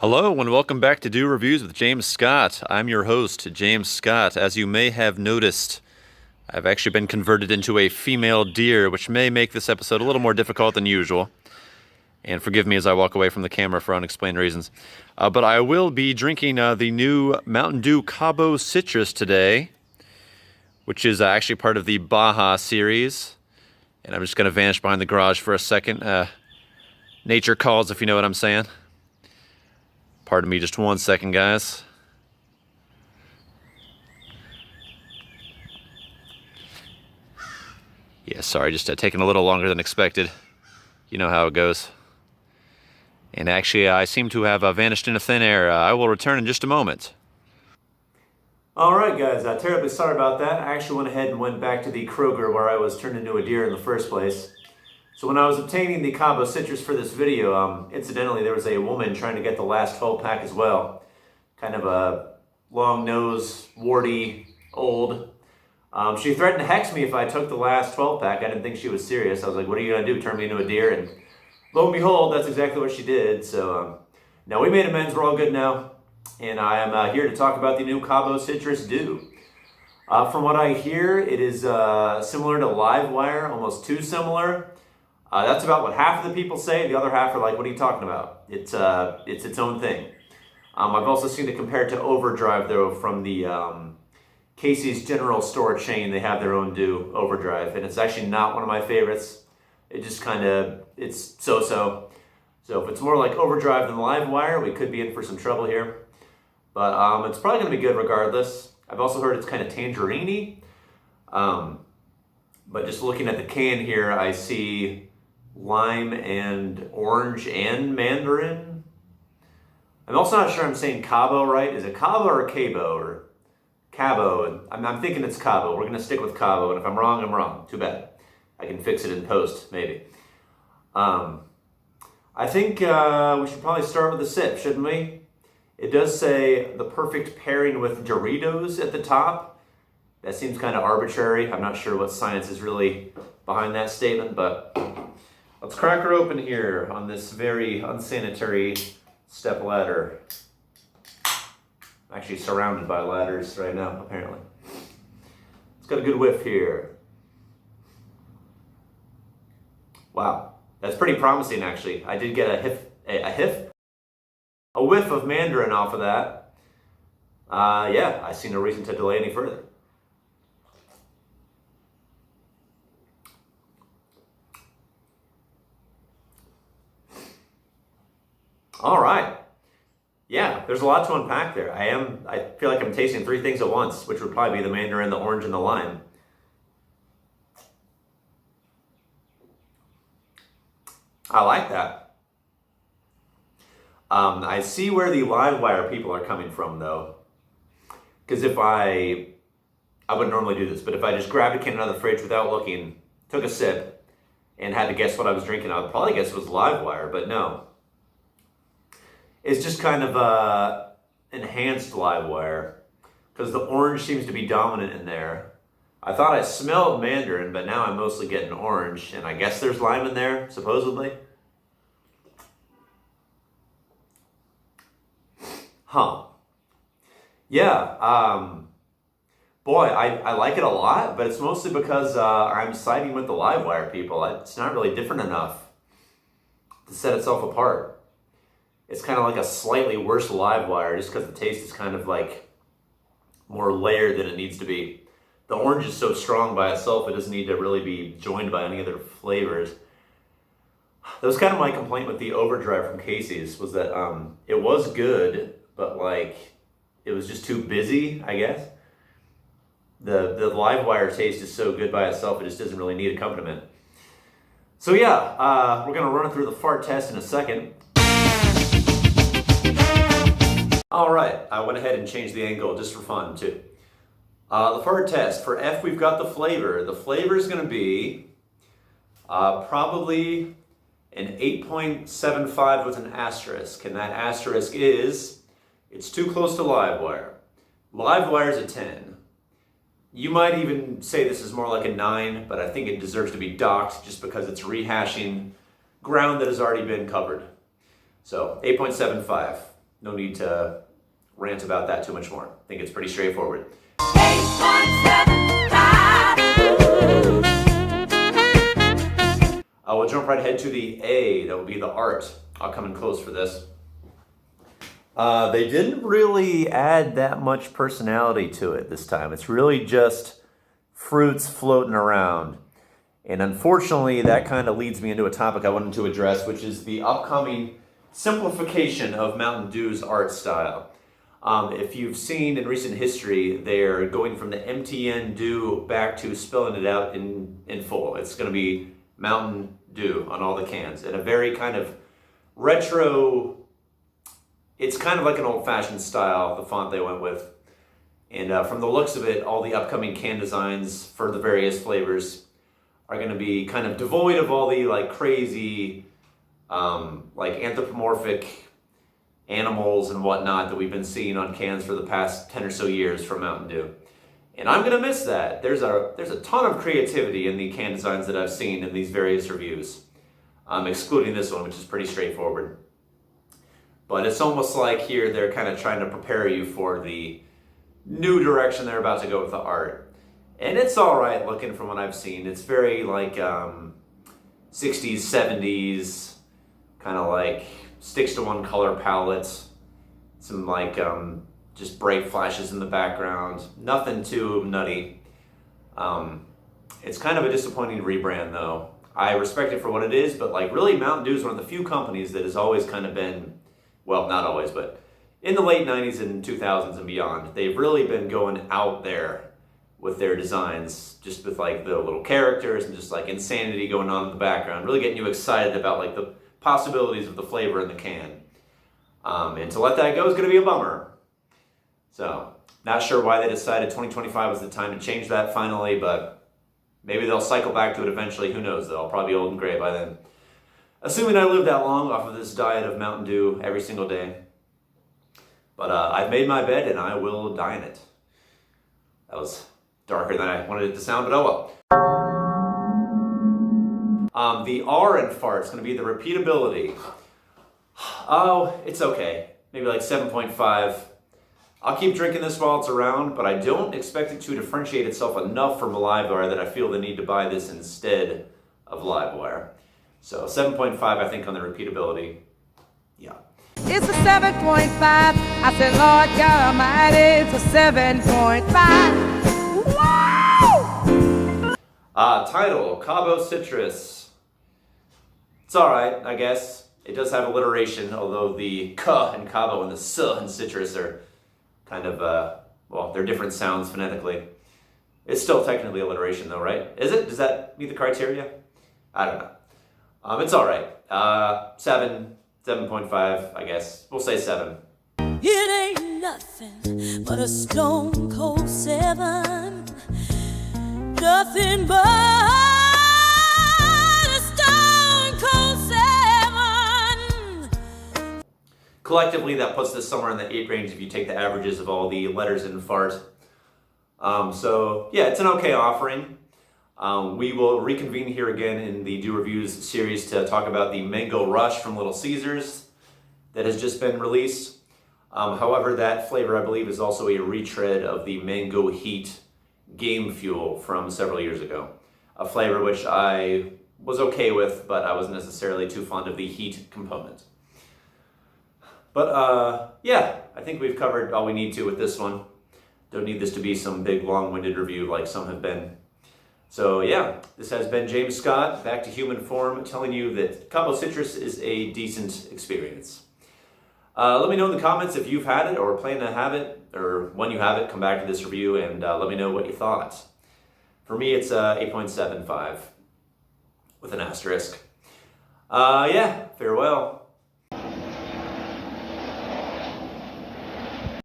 Hello and welcome back to Do Reviews with James Scott. I'm your host, James Scott. As you may have noticed, I've actually been converted into a female deer, which may make this episode a little more difficult than usual. And forgive me as I walk away from the camera for unexplained reasons. But I will be drinking the new Mountain Dew Cabo Citrus today, which is actually part of the Baja series. And I'm just going to vanish behind the garage for a second. Nature calls, if you know what I'm saying. Pardon me just 1 second, guys. Yeah, sorry, just taking a little longer than expected. You know how it goes. And actually, I seem to have vanished into thin air. I will return in just a moment. Alright guys, terribly sorry about that. I actually went ahead and went back to the Kroger where I was turned into a deer in the first place. So when I was obtaining the Cabo Citrus for this video, incidentally, there was a woman trying to get the last 12 pack as well. Kind of a long nose, warty, old. She threatened to hex me if I took the last 12 pack. I didn't think she was serious. I was like, what are you going to do, turn me into a deer? And lo and behold, that's exactly what she did. So now we made amends, we're all good now. And I am here to talk about the new Cabo Citrus Dew. From what I hear, it is similar to Livewire, almost too similar. That's about what half of the people say. The other half are like, what are you talking about? It's its own thing. I've also seen it compared to Overdrive, though, from the Casey's General Store chain. They have their own Dew, Overdrive, and it's actually not one of my favorites. It just it's so-so. So if it's more like Overdrive than Livewire, we could be in for some trouble here. But it's probably going to be good regardless. I've also heard it's kind of tangerine-y. But just looking at the can here, I see lime and orange and mandarin. I'm also not sure I'm saying Cabo right. Is it Cabo or Cabo or Cabo? I'm thinking it's Cabo. We're going to stick with Cabo, and if I'm wrong, I'm wrong. Too bad. I can fix it in post, maybe. I think we should probably start with the sip, shouldn't we? It does say the perfect pairing with Doritos at the top. That seems kind of arbitrary. I'm not sure what science is really behind that statement, but let's crack her open here on this very unsanitary step ladder. I'm actually surrounded by ladders right now, apparently. It's got a good whiff here. Wow, that's pretty promising, actually. I did get a whiff of mandarin off of that. Yeah, I see no reason to delay any further. All right. Yeah, there's a lot to unpack there. I feel like I'm tasting three things at once, which would probably be the mandarin, the orange, and the lime. I like that. I see where the Livewire people are coming from, though. Because if I wouldn't normally do this, but if I just grabbed a can out of the fridge without looking, took a sip, and had to guess what I was drinking, I would probably guess it was Livewire, but no. It's just kind of enhanced Livewire, because the orange seems to be dominant in there. I thought I smelled mandarin, but now I'm mostly getting orange, and I guess there's lime in there, supposedly. Huh. Yeah, boy, I like it a lot, but it's mostly because I'm siding with the Livewire people. It's not really different enough to set itself apart. It's kind of like a slightly worse Livewire just because the taste is kind of like more layered than it needs to be. The orange is so strong by itself, it doesn't need to really be joined by any other flavors. That was kind of my complaint with the Overdrive from Casey's, was that it was good, but like it was just too busy, I guess. The Livewire taste is so good by itself, it just doesn't really need accompaniment. So yeah, we're gonna run through the fart test in a second. All right, I went ahead and changed the angle just for fun too. The fart test, for F we've got the flavor. The flavor is gonna be probably an 8.75 with an asterisk, and that asterisk is, it's too close to Livewire. Livewire's a 10. You might even say this is more like a 9, but I think it deserves to be docked just because it's rehashing ground that has already been covered. So 8.75. no need to rant about that too much more. I think it's pretty straightforward. We'll jump right ahead to the A. That would be the art. I'll come in close for this. They didn't really add that much personality to it this time. It's really just fruits floating around. And unfortunately, that kind of leads me into a topic I wanted to address, which is the upcoming simplification of Mountain Dew's art style. If you've seen in recent history, they're going from the MTN Dew back to spelling it out in full. It's going to be Mountain Dew on all the cans, and a very kind of retro, it's kind of like an old-fashioned style, the font they went with. And from the looks of it, all the upcoming can designs for the various flavors are going to be kind of devoid of all the like crazy, like anthropomorphic animals and whatnot that we've been seeing on cans for the past 10 or so years from Mountain Dew. And I'm gonna miss that. There's a ton of creativity in the can designs that I've seen in these various reviews, excluding this one, which is pretty straightforward. But it's almost like here they're kind of trying to prepare you for the new direction they're about to go with the art. And it's all right looking from what I've seen. It's very like 60s, 70s, kind of like sticks to one color palettes, some like just bright flashes in the background, nothing too nutty. It's kind of a disappointing rebrand though. I respect it for what it is, but like really Mountain Dew is one of the few companies that has always kind of been, well, not always, but in the late 90s and 2000s and beyond, they've really been going out there with their designs, just with like the little characters and just like insanity going on in the background, really getting you excited about like the possibilities of the flavor in the can. And to let that go is going to be a bummer. So, not sure why they decided 2025 was the time to change that finally, but maybe they'll cycle back to it eventually. Who knows, though? I'll probably be old and gray by then. Assuming I live that long off of this diet of Mountain Dew every single day. But I've made my bed and I will die in it. That was darker than I wanted it to sound, but oh well. The R in fart is going to be the repeatability. Oh, it's okay. Maybe like 7.5. I'll keep drinking this while it's around, but I don't expect it to differentiate itself enough from Livewire that I feel the need to buy this instead of Livewire. So 7.5, I think, on the repeatability. Yeah. It's a 7.5. I said, Lord God Almighty, it's a 7.5. Wow! Title, Cabo Citrus. It's alright, I guess. It does have alliteration, although the K in Cabo and the S in Citrus are kind of, well, they're different sounds phonetically. It's still technically alliteration though, right? Is it? Does that meet the criteria? I don't know. It's all right. 7.5, I guess. We'll say 7. It ain't nothing but a stone cold 7. Nothing but a stone cold 7. Collectively, that puts this somewhere in the 8 range if you take the averages of all the letters in fart. So, yeah, it's an okay offering. We will reconvene here again in the Do Reviews series to talk about the Mango Rush from Little Caesars that has just been released. However, that flavor, I believe, is also a retread of the Mango Heat Game Fuel from several years ago. A flavor which I was okay with, but I wasn't necessarily too fond of the heat component. But yeah, I think we've covered all we need to with this one. Don't need this to be some big long-winded review like some have been. So yeah, this has been James Scott, back to human form, telling you that Cabo Citrus is a decent experience. Let me know in the comments if you've had it or plan to have it, or when you have it, come back to this review and let me know what you thought. For me, it's 8.75 with an asterisk. Yeah, farewell.